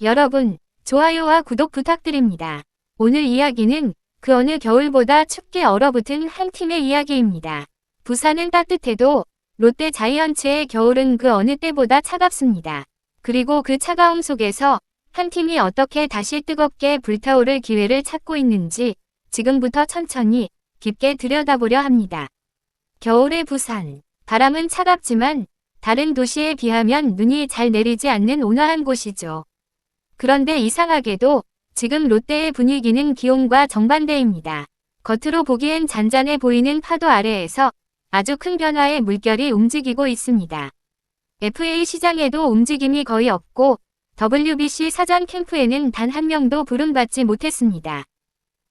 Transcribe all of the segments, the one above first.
여러분, 좋아요와 구독 부탁드립니다. 오늘 이야기는 그 어느 겨울보다 춥게 얼어붙은 한 팀의 이야기입니다. 부산은 따뜻해도 롯데 자이언츠의 겨울은 그 어느 때보다 차갑습니다. 그리고 그 차가움 속에서 한 팀이 어떻게 다시 뜨겁게 불타오를 기회를 찾고 있는지 지금부터 천천히 깊게 들여다보려 합니다. 겨울의 부산. 바람은 차갑지만 다른 도시에 비하면 눈이 잘 내리지 않는 온화한 곳이죠. 그런데 이상하게도 지금 롯데의 분위기는 기온과 정반대입니다. 겉으로 보기엔 잔잔해 보이는 파도 아래에서 아주 큰 변화의 물결이 움직이고 있습니다. FA 시장에도 움직임이 거의 없고 WBC 사전 캠프에는 단 한 명도 부름받지 못했습니다.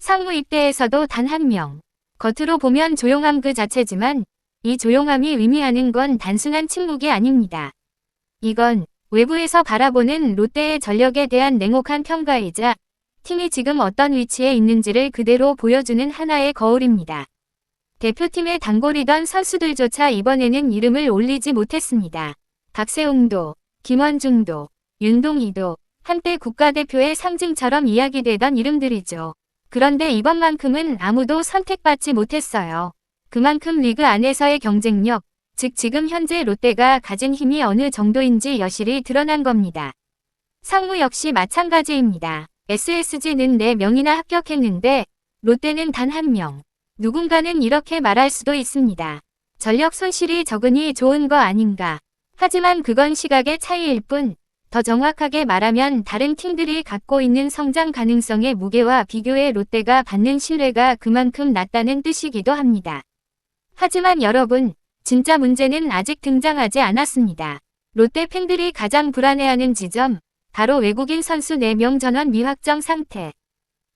상무 입대에서도 단 한 명. 겉으로 보면 조용함 그 자체지만 이 조용함이 의미하는 건 단순한 침묵이 아닙니다. 이건 외부에서 바라보는 롯데의 전력에 대한 냉혹한 평가이자 팀이 지금 어떤 위치에 있는지를 그대로 보여주는 하나의 거울입니다. 대표팀의 단골이던 선수들조차 이번에는 이름을 올리지 못했습니다. 박세웅도, 김원중도, 윤동희도 한때 국가대표의 상징처럼 이야기되던 이름들이죠. 그런데 이번만큼은 아무도 선택받지 못했어요. 그만큼 리그 안에서의 경쟁력, 즉 지금 현재 롯데가 가진 힘이 어느 정도인지 여실히 드러난 겁니다. 상무 역시 마찬가지입니다. SSG는 4명이나 합격했는데 롯데는 단 1명. 누군가는 이렇게 말할 수도 있습니다. 전력 손실이 적으니 좋은 거 아닌가. 하지만 그건 시각의 차이일 뿐, 더 정확하게 말하면 다른 팀들이 갖고 있는 성장 가능성의 무게와 비교해 롯데가 받는 신뢰가 그만큼 낮다는 뜻이기도 합니다. 하지만 여러분, 진짜 문제는 아직 등장하지 않았습니다. 롯데 팬들이 가장 불안해하는 지점, 바로 외국인 선수 4명 전원 미확정 상태.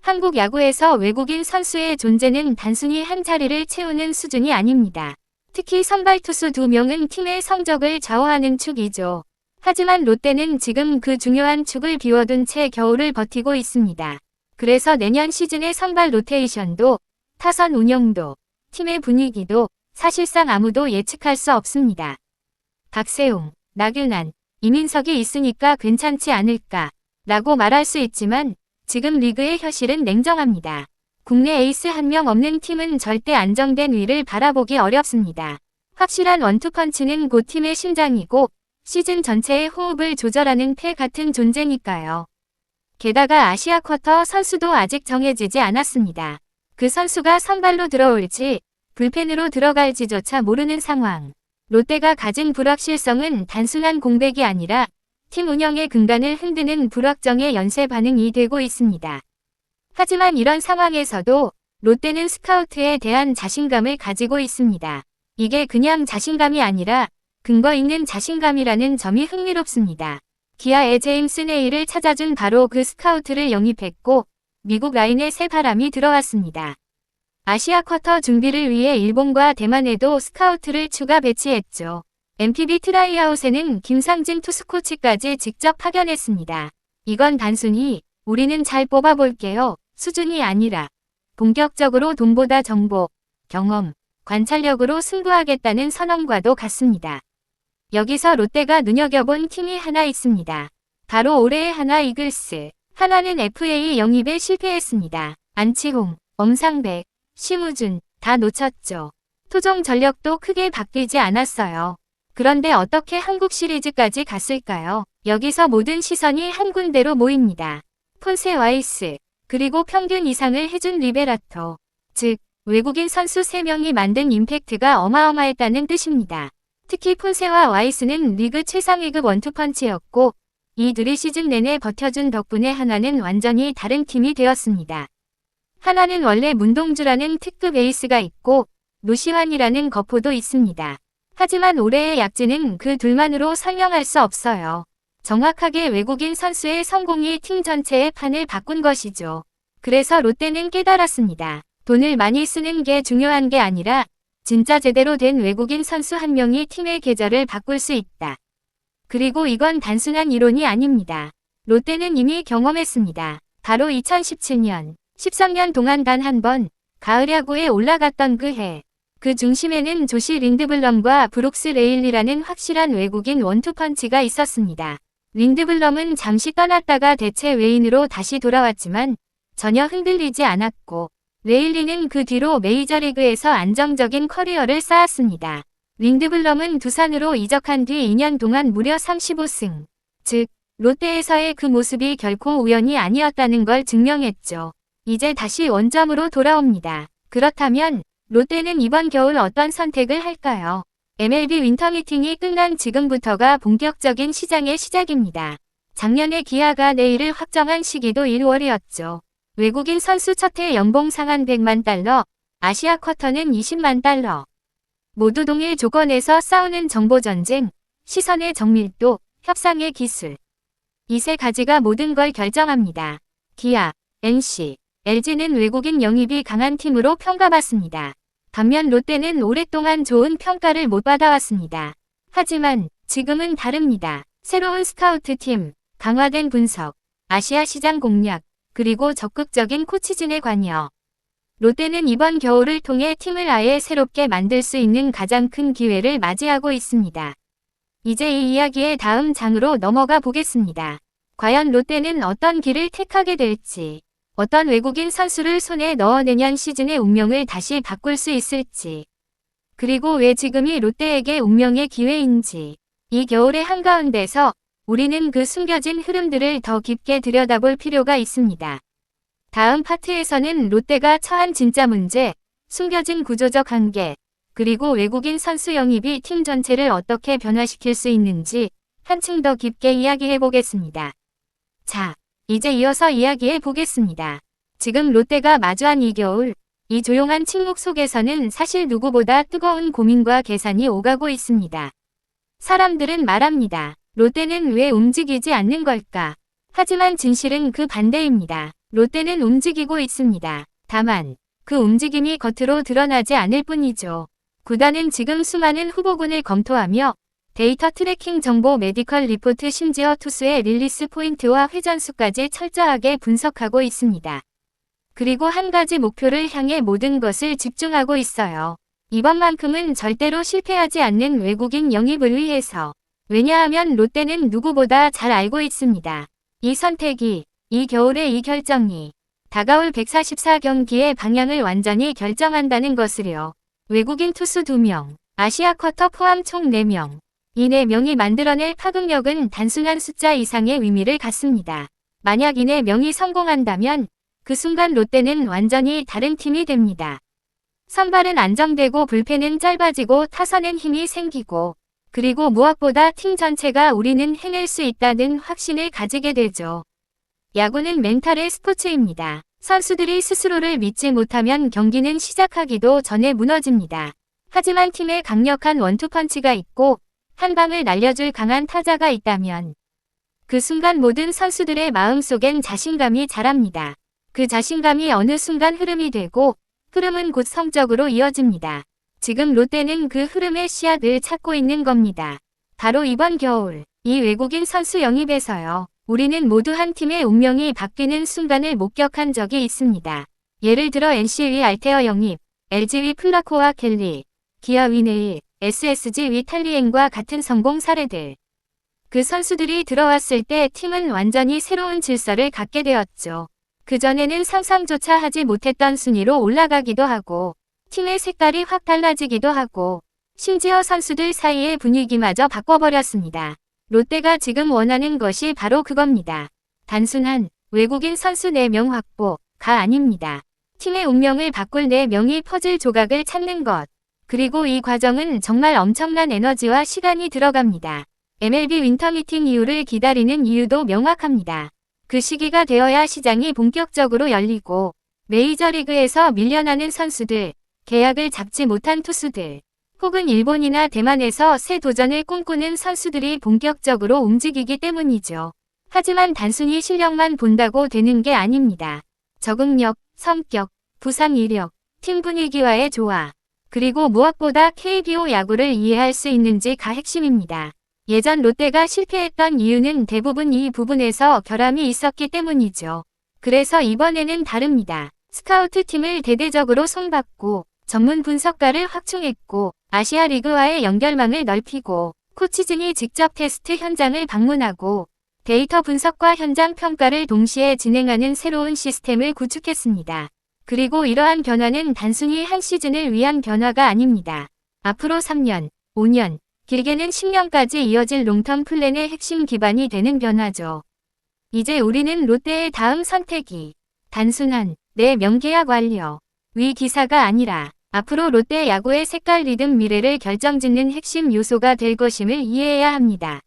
한국 야구에서 외국인 선수의 존재는 단순히 한 자리를 채우는 수준이 아닙니다. 특히 선발 투수 2명은 팀의 성적을 좌우하는 축이죠. 하지만 롯데는 지금 그 중요한 축을 비워둔 채 겨울을 버티고 있습니다. 그래서 내년 시즌의 선발 로테이션도, 타선 운영도, 팀의 분위기도 사실상 아무도 예측할 수 없습니다. 박세웅, 나균환, 이민석이 있으니까 괜찮지 않을까 라고 말할 수 있지만 지금 리그의 현실은 냉정합니다. 국내 에이스 한 명 없는 팀은 절대 안정된 위를 바라보기 어렵습니다. 확실한 원투펀치는 곧 팀의 심장이고 시즌 전체의 호흡을 조절하는 폐 같은 존재니까요. 게다가 아시아 쿼터 선수도 아직 정해지지 않았습니다. 그 선수가 선발로 들어올지 불펜으로 들어갈지조차 모르는 상황. 롯데가 가진 불확실성은 단순한 공백이 아니라 팀 운영의 근간을 흔드는 불확정의 연쇄 반응이 되고 있습니다. 하지만 이런 상황에서도 롯데는 스카우트에 대한 자신감을 가지고 있습니다. 이게 그냥 자신감이 아니라 근거 있는 자신감이라는 점이 흥미롭습니다. 기아의 제임스 네일을 찾아준 바로 그 스카우트를 영입했고 미국 라인에 새 바람이 들어왔습니다. 아시아 쿼터 준비를 위해 일본과 대만에도 스카우트를 추가 배치했죠. MPB 트라이아웃에는 김상진 투수코치까지 직접 파견했습니다. 이건 단순히 우리는 잘 뽑아볼게요 수준이 아니라 본격적으로 돈보다 정보, 경험, 관찰력으로 승부하겠다는 선언과도 같습니다. 여기서 롯데가 눈여겨본 팀이 하나 있습니다. 바로 올해의 하나 이글스. 하나는 FA 영입에 실패했습니다. 안치홍, 엄상백, 심우준 다 놓쳤죠. 토종 전력도 크게 바뀌지 않았어요. 그런데 어떻게 한국 시리즈까지 갔을까요? 여기서 모든 시선이 한 군데로 모입니다. 폰세 와이스, 그리고 평균 이상을 해준 리베라토. 즉, 외국인 선수 3명이 만든 임팩트가 어마어마했다는 뜻입니다. 특히 폰세와 와이스는 리그 최상위급 원투펀치였고 이 둘이 시즌 내내 버텨준 덕분에 하나는 완전히 다른 팀이 되었습니다. 하나는 원래 문동주라는 특급 에이스가 있고 노시환이라는 거포도 있습니다. 하지만 올해의 약진은 그 둘만으로 설명할 수 없어요. 정확하게 외국인 선수의 성공이 팀 전체의 판을 바꾼 것이죠. 그래서 롯데는 깨달았습니다. 돈을 많이 쓰는 게 중요한 게 아니라 진짜 제대로 된 외국인 선수 한 명이 팀의 계절을 바꿀 수 있다. 그리고 이건 단순한 이론이 아닙니다. 롯데는 이미 경험했습니다. 바로 2017년, 13년 동안 단 한 번 가을 야구에 올라갔던 그 해. 그 중심에는 조시 린드블럼과 브룩스 레일리라는 확실한 외국인 원투펀치가 있었습니다. 린드블럼은 잠시 떠났다가 대체 외인으로 다시 돌아왔지만 전혀 흔들리지 않았고 레일리는 그 뒤로 메이저리그에서 안정적인 커리어를 쌓았습니다. 린드블럼은 두산으로 이적한 뒤 2년 동안 무려 35승, 즉 롯데에서의 그 모습이 결코 우연이 아니었다는 걸 증명했죠. 이제 다시 원점으로 돌아옵니다. 그렇다면 롯데는 이번 겨울 어떤 선택을 할까요? MLB 윈터 미팅이 끝난 지금부터가 본격적인 시장의 시작입니다. 작년에 기아가 내일을 확정한 시기도 1월이었죠. 외국인 선수 첫해 연봉 상한 100만 달러, 아시아 쿼터는 20만 달러. 모두 동일 조건에서 싸우는 정보전쟁, 시선의 정밀도, 협상의 기술. 이 세 가지가 모든 걸 결정합니다. 기아, NC, LG는 외국인 영입이 강한 팀으로 평가받습니다. 반면 롯데는 오랫동안 좋은 평가를 못 받아왔습니다. 하지만 지금은 다릅니다. 새로운 스카우트팀, 강화된 분석, 아시아 시장 공략, 그리고 적극적인 코치진의 관여. 롯데는 이번 겨울을 통해 팀을 아예 새롭게 만들 수 있는 가장 큰 기회를 맞이하고 있습니다. 이제 이 이야기의 다음 장으로 넘어가 보겠습니다. 과연 롯데는 어떤 길을 택하게 될지, 어떤 외국인 선수를 손에 넣어 내년 시즌의 운명을 다시 바꿀 수 있을지, 그리고 왜 지금이 롯데에게 운명의 기회인지, 이 겨울의 한가운데서 우리는 그 숨겨진 흐름들을 더 깊게 들여다볼 필요가 있습니다. 다음 파트에서는 롯데가 처한 진짜 문제, 숨겨진 구조적 한계, 그리고 외국인 선수 영입이 팀 전체를 어떻게 변화시킬 수 있는지 한층 더 깊게 이야기해 보겠습니다. 자, 이제 이어서 이야기해 보겠습니다. 지금 롯데가 마주한 이 겨울, 이 조용한 침묵 속에서는 사실 누구보다 뜨거운 고민과 계산이 오가고 있습니다. 사람들은 말합니다. 롯데는 왜 움직이지 않는 걸까? 하지만 진실은 그 반대입니다. 롯데는 움직이고 있습니다. 다만 그 움직임이 겉으로 드러나지 않을 뿐이죠. 구단은 지금 수많은 후보군을 검토하며 데이터 트래킹 정보, 메디컬 리포트, 심지어 투수의 릴리스 포인트와 회전수까지 철저하게 분석하고 있습니다. 그리고 한 가지 목표를 향해 모든 것을 집중하고 있어요. 이번만큼은 절대로 실패하지 않는 외국인 영입을 위해서. 왜냐하면 롯데는 누구보다 잘 알고 있습니다. 이 선택이, 이 겨울의 이 결정이 다가올 144경기의 방향을 완전히 결정한다는 것을요. 외국인 투수 2명, 아시아 쿼터 포함 총 4명. 이 4명이 만들어낼 파급력은 단순한 숫자 이상의 의미를 갖습니다. 만약 이 4명이 성공한다면 그 순간 롯데는 완전히 다른 팀이 됩니다. 선발은 안정되고 불펜은 짧아지고 타선엔 힘이 생기고 그리고 무엇보다 팀 전체가 우리는 해낼 수 있다는 확신을 가지게 되죠. 야구는 멘탈의 스포츠입니다. 선수들이 스스로를 믿지 못하면 경기는 시작하기도 전에 무너집니다. 하지만 팀에 강력한 원투펀치가 있고 한 방을 날려줄 강한 타자가 있다면 그 순간 모든 선수들의 마음속엔 자신감이 자랍니다. 그 자신감이 어느 순간 흐름이 되고 흐름은 곧 성적으로 이어집니다. 지금 롯데는 그 흐름의 씨앗을 찾고 있는 겁니다. 바로 이번 겨울, 이 외국인 선수 영입에서요. 우리는 모두 한 팀의 운명이 바뀌는 순간을 목격한 적이 있습니다. 예를 들어 NC의 알테어 영입, LG의 플라코와 켈리, 기아 위네일, SSG의 탈리엔과 같은 성공 사례들. 그 선수들이 들어왔을 때 팀은 완전히 새로운 질서를 갖게 되었죠. 그전에는 상상조차 하지 못했던 순위로 올라가기도 하고 팀의 색깔이 확 달라지기도 하고 심지어 선수들 사이의 분위기마저 바꿔버렸습니다. 롯데가 지금 원하는 것이 바로 그겁니다. 단순한 외국인 선수 4명 확보가 아닙니다. 팀의 운명을 바꿀 4명이 퍼즐 조각을 찾는 것. 그리고 이 과정은 정말 엄청난 에너지와 시간이 들어갑니다. MLB 윈터 미팅 이후를 기다리는 이유도 명확합니다. 그 시기가 되어야 시장이 본격적으로 열리고 메이저리그에서 밀려나는 선수들, 계약을 잡지 못한 투수들, 혹은 일본이나 대만에서 새 도전을 꿈꾸는 선수들이 본격적으로 움직이기 때문이죠. 하지만 단순히 실력만 본다고 되는 게 아닙니다. 적응력, 성격, 부상 이력, 팀 분위기와의 조화, 그리고 무엇보다 KBO 야구를 이해할 수 있는지가 핵심입니다. 예전 롯데가 실패했던 이유는 대부분 이 부분에서 결함이 있었기 때문이죠. 그래서 이번에는 다릅니다. 스카우트 팀을 대대적으로 손봤고 전문 분석가를 확충했고 아시아 리그와의 연결망을 넓히고 코치진이 직접 테스트 현장을 방문하고 데이터 분석과 현장 평가를 동시에 진행하는 새로운 시스템을 구축했습니다. 그리고 이러한 변화는 단순히 한 시즌을 위한 변화가 아닙니다. 앞으로 3년, 5년, 길게는 10년까지 이어질 롱텀 플랜의 핵심 기반이 되는 변화죠. 이제 우리는 롯데의 다음 선택이 단순한 내 명계약 완료 위 기사가 아니라 앞으로 롯데 야구의 색깔 리듬 미래를 결정짓는 핵심 요소가 될 것임을 이해해야 합니다.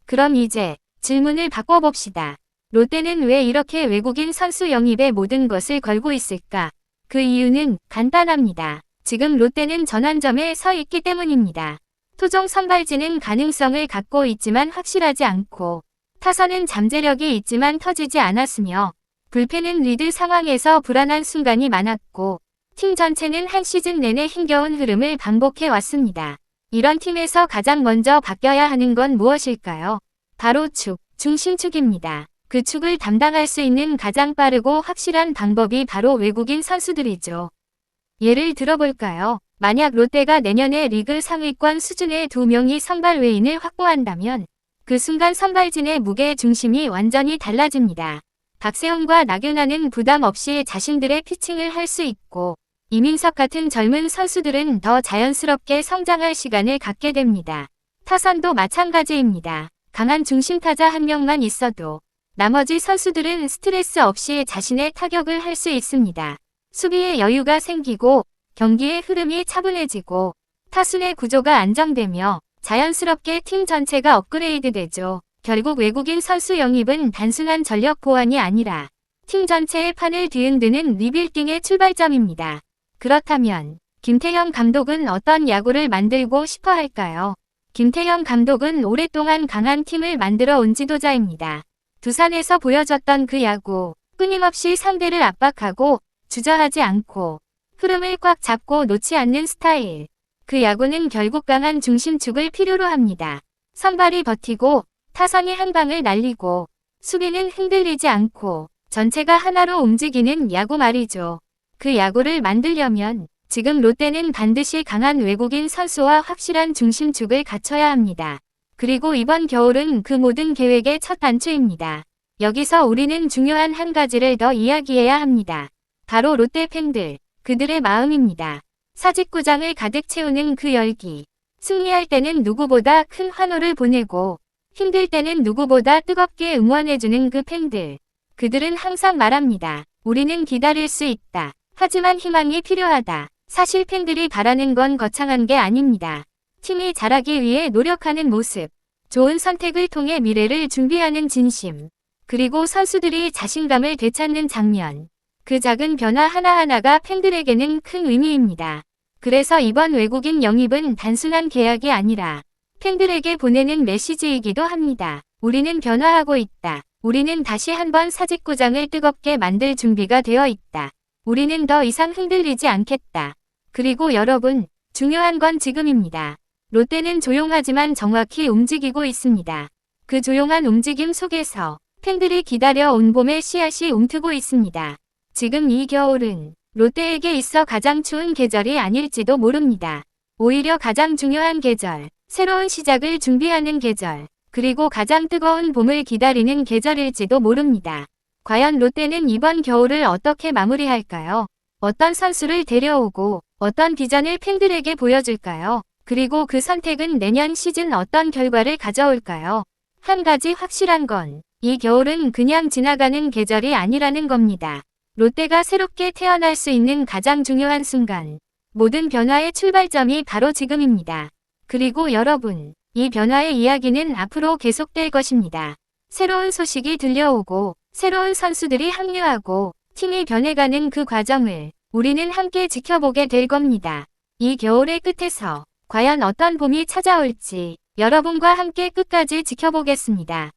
그럼 이제 질문을 바꿔봅시다. 롯데는 왜 이렇게 외국인 선수 영입에 모든 것을 걸고 있을까? 그 이유는 간단합니다. 지금 롯데는 전환점에 서 있기 때문입니다. 토종 선발진은 가능성을 갖고 있지만 확실하지 않고 타선은 잠재력이 있지만 터지지 않았으며 불펜은 리드 상황에서 불안한 순간이 많았고 팀 전체는 한 시즌 내내 힘겨운 흐름을 반복해 왔습니다. 이런 팀에서 가장 먼저 바뀌어야 하는 건 무엇일까요? 바로 중심축입니다. 그 축을 담당할 수 있는 가장 빠르고 확실한 방법이 바로 외국인 선수들이죠. 예를 들어볼까요? 만약 롯데가 내년에 리그 상위권 수준의 2명이 선발 외인을 확보한다면 그 순간 선발진의 무게 중심이 완전히 달라집니다. 박세웅과 나균아는 부담 없이 자신들의 피칭을 할 수 있고 이민석 같은 젊은 선수들은 더 자연스럽게 성장할 시간을 갖게 됩니다. 타선도 마찬가지입니다. 강한 중심 타자 한 명만 있어도 나머지 선수들은 스트레스 없이 자신의 타격을 할 수 있습니다. 수비에 여유가 생기고 경기의 흐름이 차분해지고 타순의 구조가 안정되며 자연스럽게 팀 전체가 업그레이드 되죠. 결국 외국인 선수 영입은 단순한 전력 보완이 아니라 팀 전체의 판을 뒤흔드는 리빌딩의 출발점입니다. 그렇다면 김태형 감독은 어떤 야구를 만들고 싶어 할까요? 김태형 감독은 오랫동안 강한 팀을 만들어 온 지도자입니다. 두산에서 보여줬던 그 야구, 끊임없이 상대를 압박하고 주저하지 않고 흐름을 꽉 잡고 놓지 않는 스타일. 그 야구는 결국 강한 중심축을 필요로 합니다. 선발이 버티고 타선이 한 방을 날리고 수비는 흔들리지 않고 전체가 하나로 움직이는 야구 말이죠. 그 야구를 만들려면 지금 롯데는 반드시 강한 외국인 선수와 확실한 중심축을 갖춰야 합니다. 그리고 이번 겨울은 그 모든 계획의 첫 단추입니다. 여기서 우리는 중요한 한 가지를 더 이야기해야 합니다. 바로 롯데 팬들, 그들의 마음입니다. 사직구장을 가득 채우는 그 열기. 승리할 때는 누구보다 큰 환호를 보내고 힘들 때는 누구보다 뜨겁게 응원해주는 그 팬들. 그들은 항상 말합니다. 우리는 기다릴 수 있다. 하지만 희망이 필요하다. 사실 팬들이 바라는 건 거창한 게 아닙니다. 팀이 잘하기 위해 노력하는 모습, 좋은 선택을 통해 미래를 준비하는 진심, 그리고 선수들이 자신감을 되찾는 장면. 그 작은 변화 하나하나가 팬들에게는 큰 의미입니다. 그래서 이번 외국인 영입은 단순한 계약이 아니라 팬들에게 보내는 메시지이기도 합니다. 우리는 변화하고 있다. 우리는 다시 한번 사직구장을 뜨겁게 만들 준비가 되어 있다. 우리는 더 이상 흔들리지 않겠다. 그리고 여러분, 중요한 건 지금입니다. 롯데는 조용하지만 정확히 움직이고 있습니다. 그 조용한 움직임 속에서 팬들이 기다려온 봄의 씨앗이 움트고 있습니다. 지금 이 겨울은 롯데에게 있어 가장 추운 계절이 아닐지도 모릅니다. 오히려 가장 중요한 계절, 새로운 시작을 준비하는 계절, 그리고 가장 뜨거운 봄을 기다리는 계절일지도 모릅니다. 과연 롯데는 이번 겨울을 어떻게 마무리할까요? 어떤 선수를 데려오고 어떤 비전을 팬들에게 보여줄까요? 그리고 그 선택은 내년 시즌 어떤 결과를 가져올까요? 한 가지 확실한 건 이 겨울은 그냥 지나가는 계절이 아니라는 겁니다. 롯데가 새롭게 태어날 수 있는 가장 중요한 순간, 모든 변화의 출발점이 바로 지금입니다. 그리고 여러분, 이 변화의 이야기는 앞으로 계속될 것입니다. 새로운 소식이 들려오고 새로운 선수들이 합류하고 팀이 변해가는 그 과정을 우리는 함께 지켜보게 될 겁니다. 이 겨울의 끝에서 과연 어떤 봄이 찾아올지 여러분과 함께 끝까지 지켜보겠습니다.